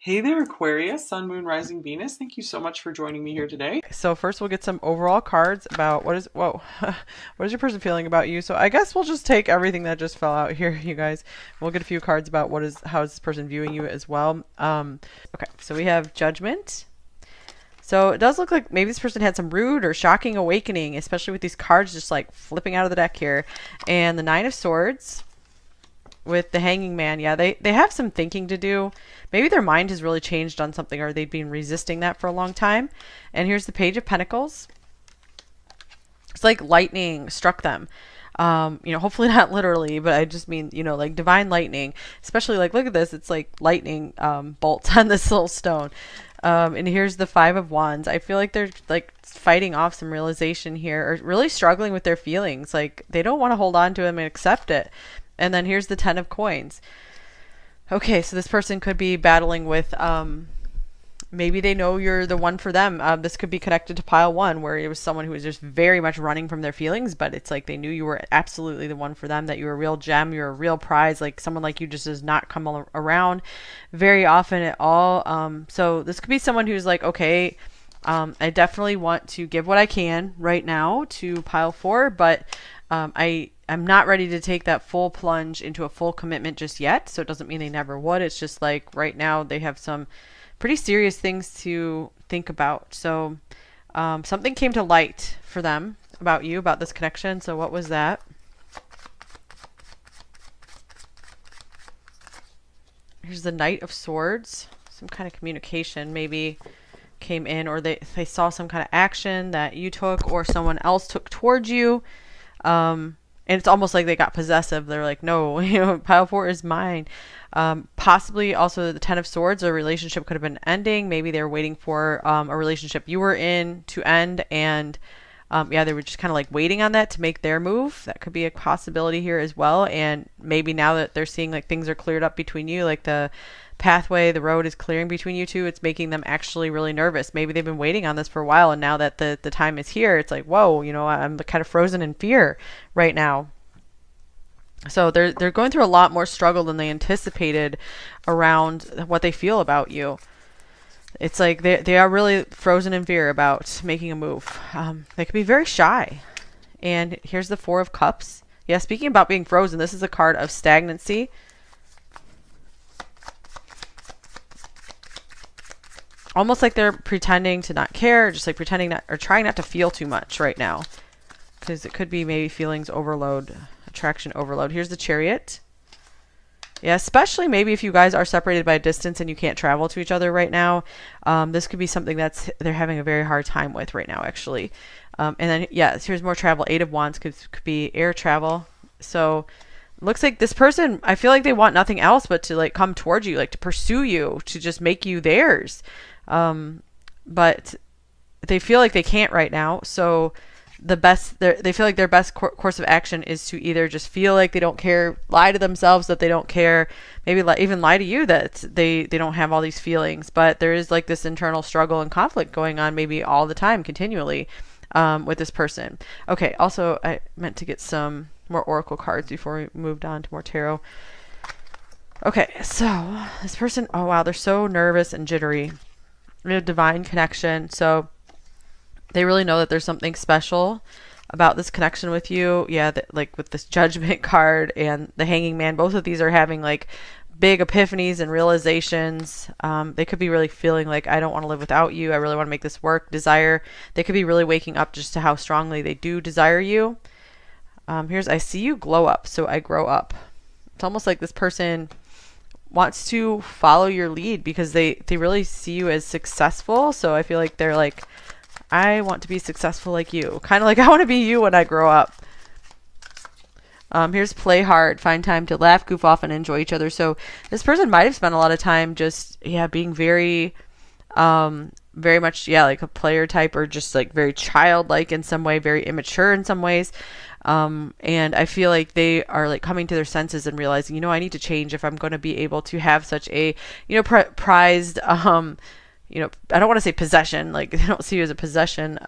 Hey there, Aquarius, Sun, Moon, Rising, Venus. Thank you so much for joining me here today. So first we'll get some overall cards about what is your person feeling about you. So I guess we'll just take everything that just fell out here, you guys. We'll get a few cards about how is this person viewing you as well. Okay, so we have Judgment. So it does look like maybe this person had some rude or shocking awakening, especially with these cards just like flipping out of the deck here. And the Nine of Swords with the Hanging Man. Yeah, they have some thinking to do. Maybe their mind has really changed on something, or they've been resisting that for a long time. And here's the Page of Pentacles. It's like lightning struck them. Hopefully not literally, but I just mean, like divine lightning. Especially like, look at this. It's like lightning bolts on this little stone. And here's the Five of Wands. I feel like they're like fighting off some realization here, or really struggling with their feelings. Like they don't want to hold on to them and accept it. And then here's the Ten of Coins. Okay, so this person could be battling with, maybe they know you're the one for them. This could be connected to pile one, where it was someone who was just very much running from their feelings, but it's like they knew you were absolutely the one for them, that you're a real gem, you're a real prize, like someone like you just does not come around very often at all. So this could be someone who's like, okay, I definitely want to give what I can right now to pile four, but I'm not ready to take that full plunge into a full commitment just yet. So it doesn't mean they never would. It's just like right now they have some pretty serious things to think about. So something came to light for them about you, about this connection. So what was that? Here's the Knight of Swords. Some kind of communication maybe came in, or they saw some kind of action that you took or someone else took towards you. And it's almost like they got possessive. They're like, no, pile four is mine. Possibly also the Ten of Swords, a relationship could have been ending. Maybe they were waiting for a relationship you were in to end. And they were just kind of like waiting on that to make their move. That could be a possibility here as well. And maybe now that they're seeing like things are cleared up between you, like the pathway, the road is clearing between you two, it's making them actually really nervous. Maybe they've been waiting on this for a while, and now that the time is here, it's like, whoa, I'm kind of frozen in fear right now. So they're going through a lot more struggle than they anticipated around what they feel about you. It's like they are really frozen in fear about making a move. They could be very shy. And here's the Four of Cups. Yeah, speaking about being frozen, this is a card of stagnancy. Almost like they're pretending to not care, just like pretending not, or trying not to feel too much right now. Because it could be maybe feelings overload, attraction overload. Here's the Chariot. Yeah, especially maybe if you guys are separated by a distance and you can't travel to each other right now. This could be something they're having a very hard time with right now, actually. And then, yeah, here's more travel. Eight of Wands could be air travel. So looks like this person, I feel like they want nothing else but to like come towards you, like to pursue you, to just make you theirs. But they feel like they can't right now. So they feel like their best course of action is to either just feel like they don't care, lie to themselves that they don't care, maybe even lie to you that they don't have all these feelings. But there is like this internal struggle and conflict going on maybe all the time, continually, with this person. Okay, also I meant to get some more oracle cards before we moved on to more tarot. Okay, so this person, oh wow, they're so nervous and jittery. We have divine connection. So they really know that there's something special about this connection with you. Yeah, like with this Judgment card and the Hanging Man, both of these are having like big epiphanies and realizations. They could be really feeling like, I don't want to live without you. I really want to make this work. Desire. They could be really waking up just to how strongly they do desire you. Here's, I see you glow up, so I grow up. It's almost like this person wants to follow your lead because they really see you as successful. So I feel like they're like, I want to be successful like you. Kind of like I want to be you when I grow up. Here's play hard, find time to laugh, goof off, and enjoy each other. So this person might have spent a lot of time just, being very, very much, like a player type, or just like very childlike in some way, very immature in some ways. And I feel like they are like coming to their senses and realizing, I need to change if I'm going to be able to have such a, prized, I don't want to say possession, like they don't see you as a possession,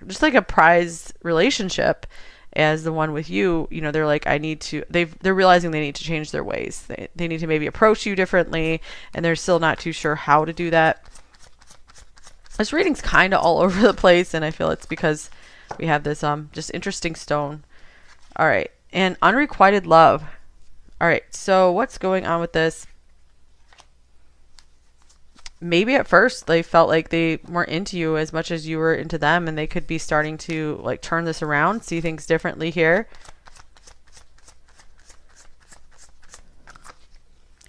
just like a prized relationship. as the one with you, you know, they're like, they're realizing they need to change their ways. They need to maybe approach you differently, and they're still not too sure how to do that. This reading's kind of all over the place, and I feel it's because we have this just interesting stone. All right, and unrequited love. All right, so what's going on with this? Maybe at first they felt like they weren't into you as much as you were into them, and they could be starting to like turn this around, see things differently here.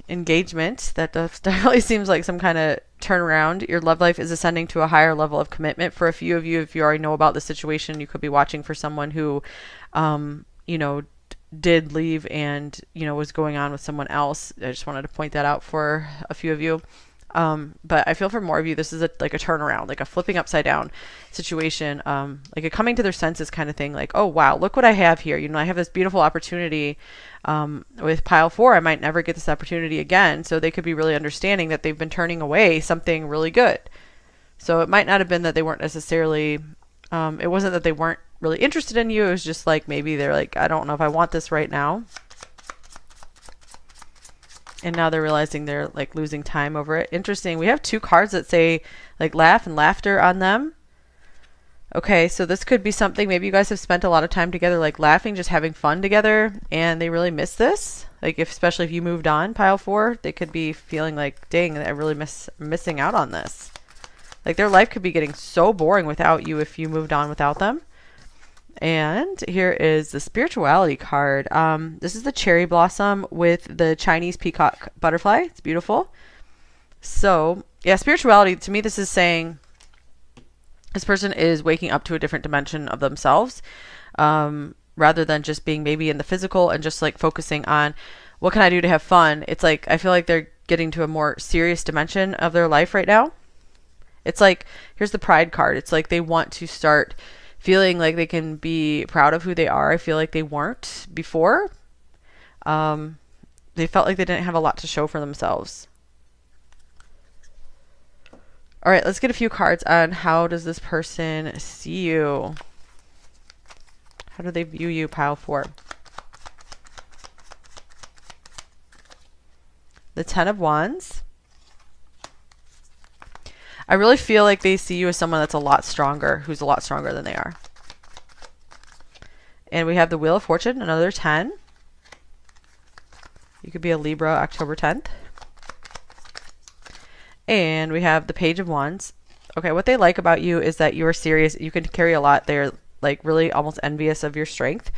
Engagement, that definitely seems like some kind of turnaround. Your love life is ascending to a higher level of commitment for a few of you. If you already know about the situation, you could be watching for someone who you know, did leave and, you know, was going on with someone else. I just wanted to point that out for a few of you. But I feel for more of you, this is like a turnaround, like a flipping upside down situation, like a coming to their senses kind of thing. Like, oh, wow, look what I have here. You know, I have this beautiful opportunity, with pile 4. I might never get this opportunity again. So they could be really understanding that they've been turning away something really good. So it might not have been that they weren't necessarily, it wasn't that they weren't really interested in you. It was just like, maybe they're like, I don't know if I want this right now. And now they're realizing they're like losing time over it. Interesting. We have 2 cards that say like laugh and laughter on them. Okay, so this could be something, maybe you guys have spent a lot of time together, like laughing, just having fun together, and they really miss this. Like especially if you moved on, pile 4, they could be feeling like, dang, I really missing out on this. Like their life could be getting so boring without you if you moved on without them. And here is the spirituality card. This is the cherry blossom with the Chinese peacock butterfly. It's beautiful. So yeah, spirituality, to me, this is saying this person is waking up to a different dimension of themselves, rather than just being maybe in the physical and just like focusing on what can I do to have fun. It's like, I feel like they're getting to a more serious dimension of their life right now. It's like, here's the pride card. It's like they want to start feeling like they can be proud of who they are. I feel like they weren't before. They felt like they didn't have a lot to show for themselves. All right, let's get a few cards on how does this person see you? How do they view you, pile 4? The 10 of Wands. I really feel like they see you as someone that's a lot stronger, who's a lot stronger than they are. And we have the Wheel of Fortune, another 10. You could be a Libra, October 10th. And we have the Page of Wands. Okay, what they like about you is that you're serious. You can carry a lot. They're like really almost envious of your strength.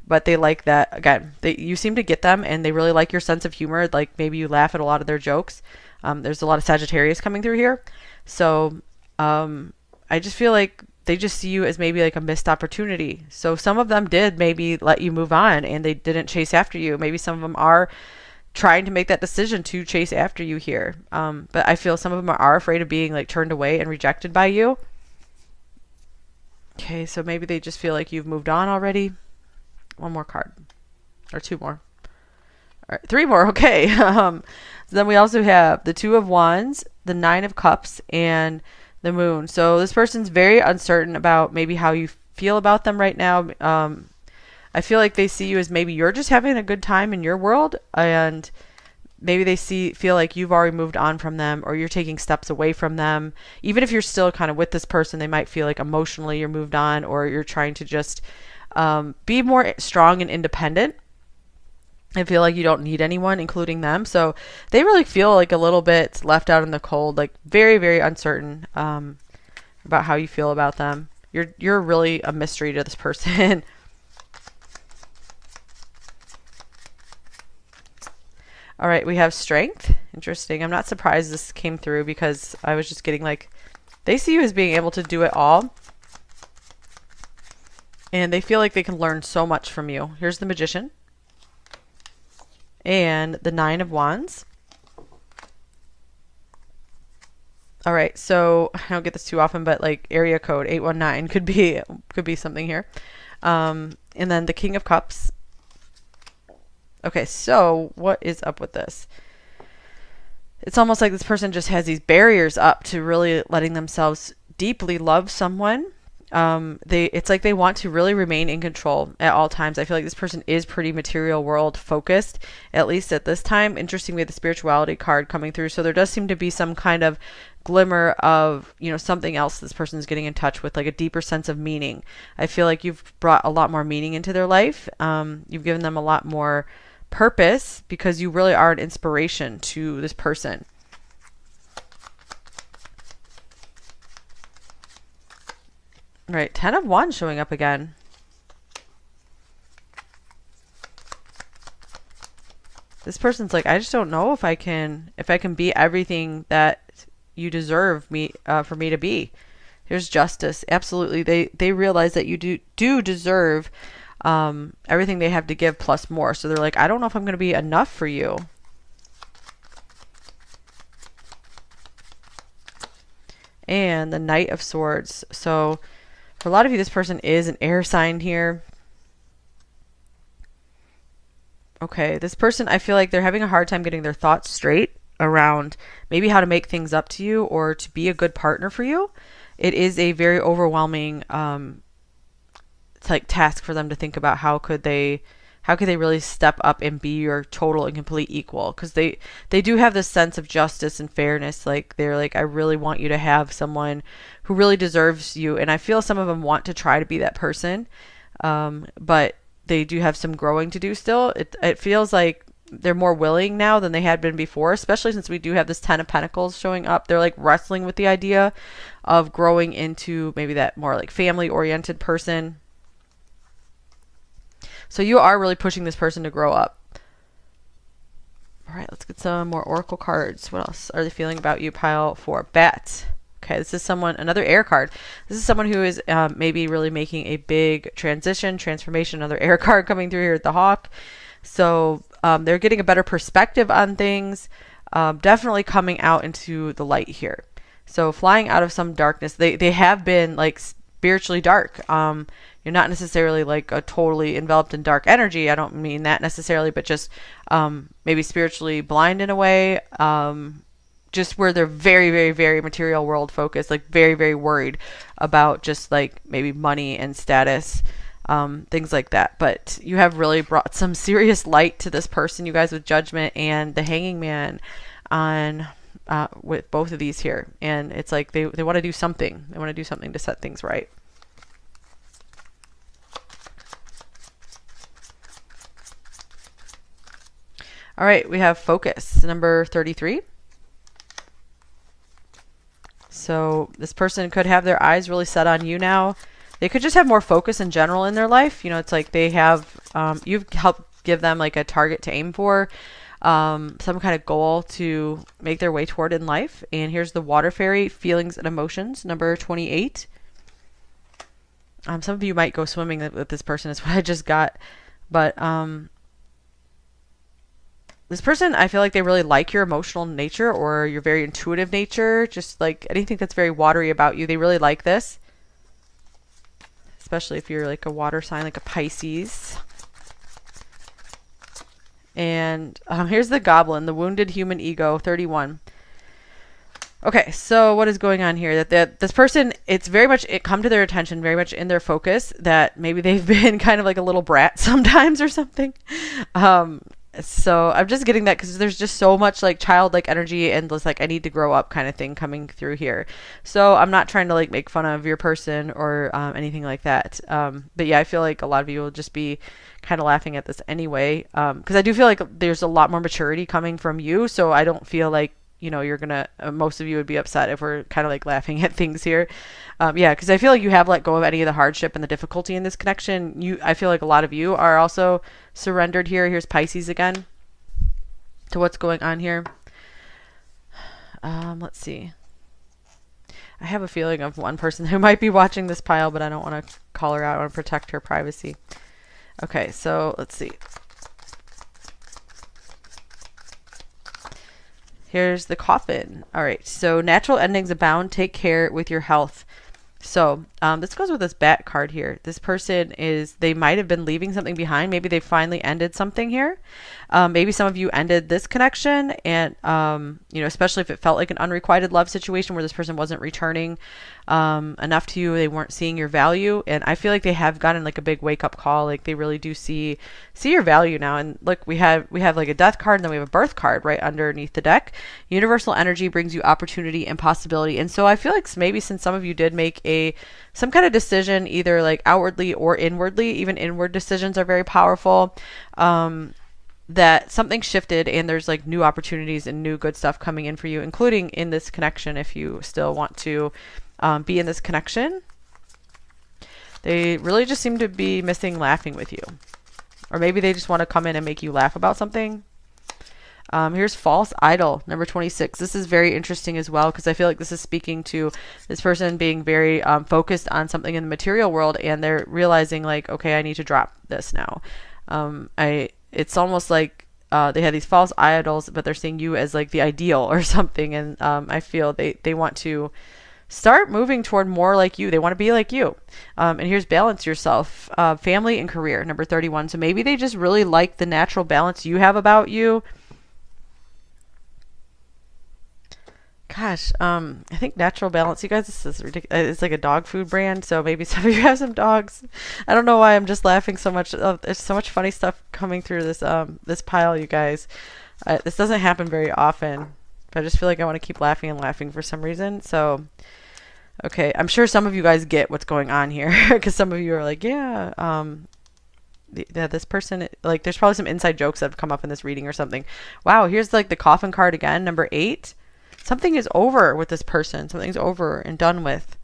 But they like that, again, you seem to get them, and they really like your sense of humor. Like maybe you laugh at a lot of their jokes. There's a lot of Sagittarius coming through here. So I just feel like they just see you as maybe like a missed opportunity. So some of them did maybe let you move on and they didn't chase after you. Maybe some of them are trying to make that decision to chase after you here. But I feel some of them are afraid of being like turned away and rejected by you. Okay, so maybe they just feel like you've moved on already. One more card or 2 more. All right, 3 more. Okay. So then we also have the 2 of Wands, the 9 of Cups, and the Moon. So this person's very uncertain about maybe how you feel about them right now. I feel like they see you as maybe you're just having a good time in your world, and maybe they feel like you've already moved on from them, or you're taking steps away from them. Even if you're still kind of with this person, they might feel like emotionally you're moved on, or you're trying to just be more strong and independent. I feel like you don't need anyone, including them. So they really feel like a little bit left out in the cold, like very, very uncertain about how you feel about them. You're really a mystery to this person. All right, we have Strength. Interesting. I'm not surprised this came through because I was just getting like, they see you as being able to do it all. And they feel like they can learn so much from you. Here's the Magician. And the 9 of Wands. All right, so I don't get this too often, but like area code 819 could be something here. And then the King of Cups. Okay, so what is up with this? It's almost like this person just has these barriers up to really letting themselves deeply love someone. It's like they want to really remain in control at all times. I feel like this person is pretty material world focused, at least at this time. Interesting, we have the spirituality card coming through. So there does seem to be some kind of glimmer of, you know, something else this person is getting in touch with, like a deeper sense of meaning. I feel like you've brought a lot more meaning into their life. You've given them a lot more purpose because you really are an inspiration to this person. Right, 10 of Wands showing up again. This person's like, I just don't know if I can be everything that you deserve me for me to be. Here's justice. Absolutely, they realize that you do deserve everything they have to give plus more. So they're like, I don't know if I'm going to be enough for you. And the Knight of Swords. So for a lot of you, this person is an air sign here. Okay, this person, I feel like they're having a hard time getting their thoughts straight around maybe how to make things up to you or to be a good partner for you. It is a very overwhelming task for them to think about how could they really step up and be your total and complete equal, because they do have this sense of justice and fairness. Like they're like, I really want you to have someone who really deserves you, and I feel some of them want to try to be that person, but they do have some growing to do still. It feels like they're more willing now than they had been before, especially since we do have this 10 of Pentacles showing up. They're like wrestling with the idea of growing into maybe that more like family oriented person. So you are really pushing this person to grow up. All right, let's get some more oracle cards. What else are they feeling about you? Pile 4. Bat. Okay, this is someone, another air card. This is someone who is maybe really making a big transformation. Another air card coming through here at the Hawk. So they're getting a better perspective on things. Definitely coming out into the light here. So flying out of some darkness. They have been like spiritually dark. You're not necessarily like a totally enveloped in dark energy. I don't mean that necessarily, but just maybe spiritually blind in a way. Just where they're very, very, very material world focused, like very, very worried about just like maybe money and status, things like that. But you have really brought some serious light to this person, you guys, with Judgment and the Hanging Man on with both of these here. And it's like they want to do something. They want to do something to set things right. All right, we have Focus, number 33. So this person could have their eyes really set on you now. They could just have more focus in general in their life. You know, it's like they have, you've helped give them like a target to aim for, some kind of goal to make their way toward in life. And here's the Water Fairy, Feelings and Emotions, number 28. Some of you might go swimming with this person is what I just got. But this person, I feel like they really like your emotional nature or your very intuitive nature. Just like anything that's very watery about you, they really like this. Especially if you're like a water sign, like a Pisces. And here's the Goblin, the Wounded Human Ego, 31. Okay, so what is going on here? That this person, it's very much, it come to their attention, very much in their focus, that maybe they've been kind of like a little brat sometimes or something. So I'm just getting that because there's just so much like childlike energy and this like I need to grow up kind of thing coming through here. So I'm not trying to like make fun of your person or anything like that. But yeah, I feel like a lot of you will just be kind of laughing at this anyway. Because I do feel like there's a lot more maturity coming from you. So I don't feel like, you know, you're gonna most of you would be upset if we're kind of like laughing at things here. Yeah, because I feel like you have let go of any of the hardship and the difficulty in this connection. I feel like a lot of you are also surrendered here. Here's Pisces again to what's going on here. Let's see. I have a feeling of one person who might be watching this pile, but I don't want to call her out. I want to protect her privacy. Okay, so let's see. Here's the Coffin. All right, so natural endings abound. Take care with your health. So this goes with this bat card here. This person they might have been leaving something behind. Maybe they finally ended something here. Maybe some of you ended this connection, and especially if it felt like an unrequited love situation where this person wasn't returning enough to you, they weren't seeing your value. And I feel like they have gotten like a big wake up call. Like they really do see your value now. And look, we have like a death card, and then we have a birth card right underneath the deck. Universal energy brings you opportunity and possibility. And so I feel like maybe since some of you did make some kind of decision, either like outwardly or inwardly, even inward decisions are very powerful. That something shifted and there's like new opportunities and new good stuff coming in for you, including in this connection. If you still want to be in this connection, they really just seem to be missing laughing with you, or maybe they just want to come in and make you laugh about something. Here's false idol, number 26. This is very interesting as well, because I feel like this is speaking to this person being very focused on something in the material world, and they're realizing like, okay, I need to drop this now. It's almost like they have these false idols, but they're seeing you as like the ideal or something. And I feel they want to start moving toward more like you. They want to be like you. And here's balance yourself, family and career, number 31. So maybe they just really like the natural balance you have about you. Gosh, I think Natural Balance, you guys, this is ridiculous. It's like a dog food brand, so maybe some of you have some dogs. I don't know why I'm just laughing so much. There's so much funny stuff coming through this this pile, you guys. This doesn't happen very often, but I just feel like I want to keep laughing and laughing for some reason. So, okay, I'm sure some of you guys get what's going on here, because some of you are like, yeah, this person, like, there's probably some inside jokes that have come up in this reading or something. Wow, here's like the coffin card again, number 8. Something is over with this person. Something's over and done with.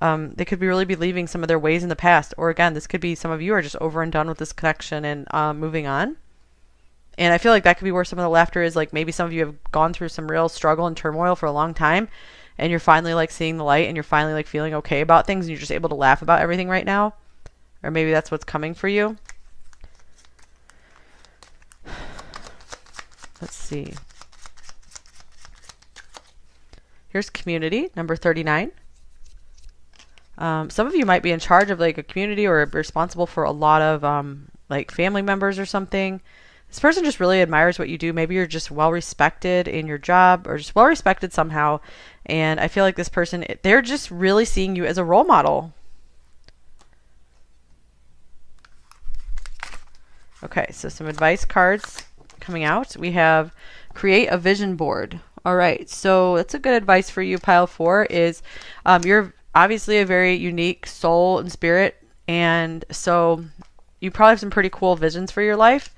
They could really be leaving some of their ways in the past. Or again, this could be some of you are just over and done with this connection and moving on. And I feel like that could be where some of the laughter is. Like maybe some of you have gone through some real struggle and turmoil for a long time, and you're finally like seeing the light, and you're finally like feeling okay about things, and you're just able to laugh about everything right now. Or maybe that's what's coming for you. Let's see. Here's community, number 39. Some of you might be in charge of like a community or responsible for a lot of like family members or something. This person just really admires what you do. Maybe you're just well respected in your job, or just well respected somehow. And I feel like this person, they're just really seeing you as a role model. Okay, so some advice cards coming out. We have create a vision board. All right, so that's a good advice for you, pile 4, is you're obviously a very unique soul and spirit, and so you probably have some pretty cool visions for your life.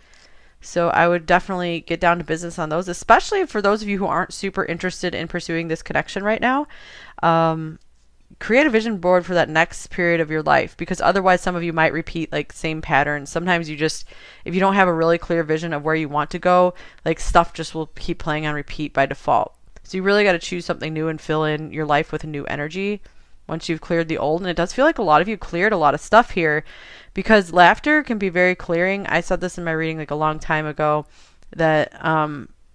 So I would definitely get down to business on those, especially for those of you who aren't super interested in pursuing this connection right now. Create a vision board for that next period of your life, because otherwise some of you might repeat like same patterns. Sometimes you just, if you don't have a really clear vision of where you want to go, like stuff just will keep playing on repeat by default. So you really got to choose something new and fill in your life with a new energy once you've cleared the old. And it does feel like a lot of you cleared a lot of stuff here, because laughter can be very clearing. I said this in my reading like a long time ago, that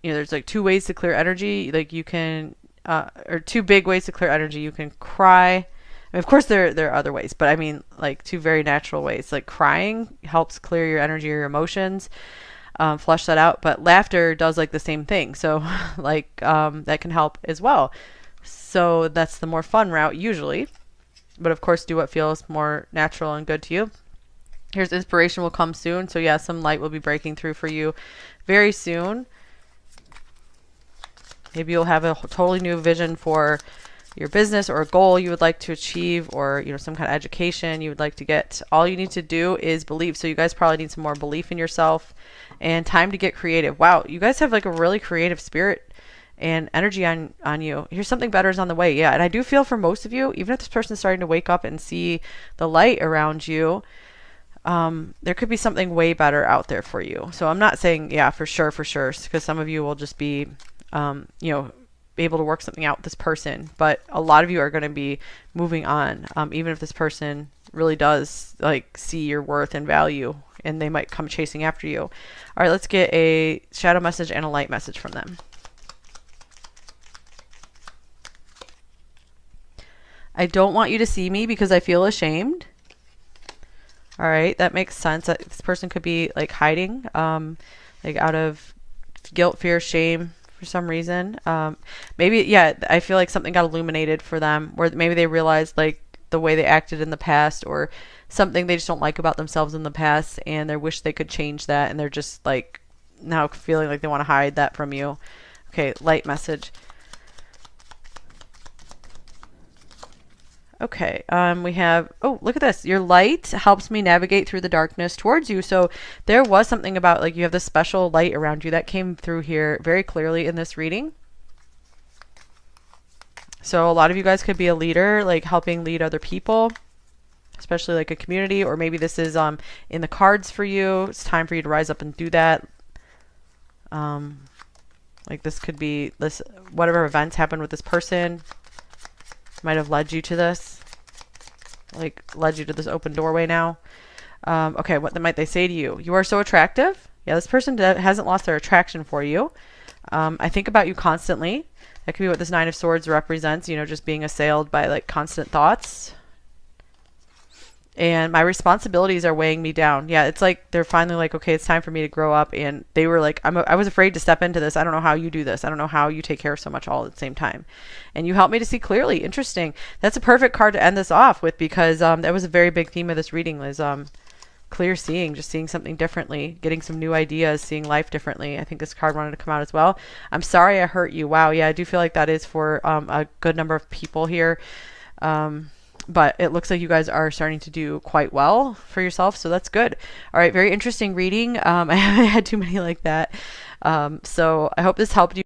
there's like 2 ways to clear energy. Like you can or 2 big ways to clear energy. You can cry. I mean, of course there are other ways, but I mean like 2 very natural ways. Like crying helps clear your energy or your emotions, flush that out. But laughter does like the same thing. So like that can help as well. So that's the more fun route usually. But of course, do what feels more natural and good to you. Here's inspiration will come soon. So yeah, some light will be breaking through for you very soon. Maybe you'll have a totally new vision for your business or a goal you would like to achieve, or some kind of education you would like to get. All you need to do is believe. So you guys probably need some more belief in yourself and time to get creative. Wow, you guys have like a really creative spirit and energy on you. Here's something better is on the way. Yeah, and I do feel for most of you, even if this person's starting to wake up and see the light around you, there could be something way better out there for you. So I'm not saying, yeah, for sure, because some of you will just be be able to work something out with this person, but a lot of you are going to be moving on, even if this person really does like see your worth and value, and they might come chasing after you. All right, let's get a shadow message and a light message from them. I don't want you to see me because I feel ashamed. All right, that makes sense. This person could be like hiding, like out of guilt, fear, shame for some reason. Maybe, yeah, I feel like something got illuminated for them where maybe they realized like the way they acted in the past or something they just don't like about themselves in the past and they wish they could change that and they're just like now feeling like they want to hide that from you. Okay, light message. Okay, we have, oh, look at this. Your light helps me navigate through the darkness towards you. So there was something about like you have this special light around you that came through here very clearly in this reading. So a lot of you guys could be a leader, like helping lead other people, especially like a community, or maybe this is in the cards for you. It's time for you to rise up and do that. Like this could be this, whatever events happened with this person might have led you to this, like led you to this open doorway now. Okay, what might they say to you? You are so attractive. Yeah, this person hasn't lost their attraction for you. I think about you constantly. That could be what this Nine of Swords represents, you know, just being assailed by like constant thoughts. And my responsibilities are weighing me down. Yeah, it's like they're finally like, okay, it's time for me to grow up. And they were like, I was afraid to step into this. I don't know how you do this. I don't know how you take care of so much all at the same time. And you helped me to see clearly. Interesting. That's a perfect card to end this off with because that was a very big theme of this reading was clear seeing, just seeing something differently, getting some new ideas, seeing life differently. I think this card wanted to come out as well. I'm sorry I hurt you. Wow. Yeah, I do feel like that is for a good number of people here. But it looks like you guys are starting to do quite well for yourself. So that's good. All right. Very interesting reading. I haven't had too many like that. So I hope this helped you.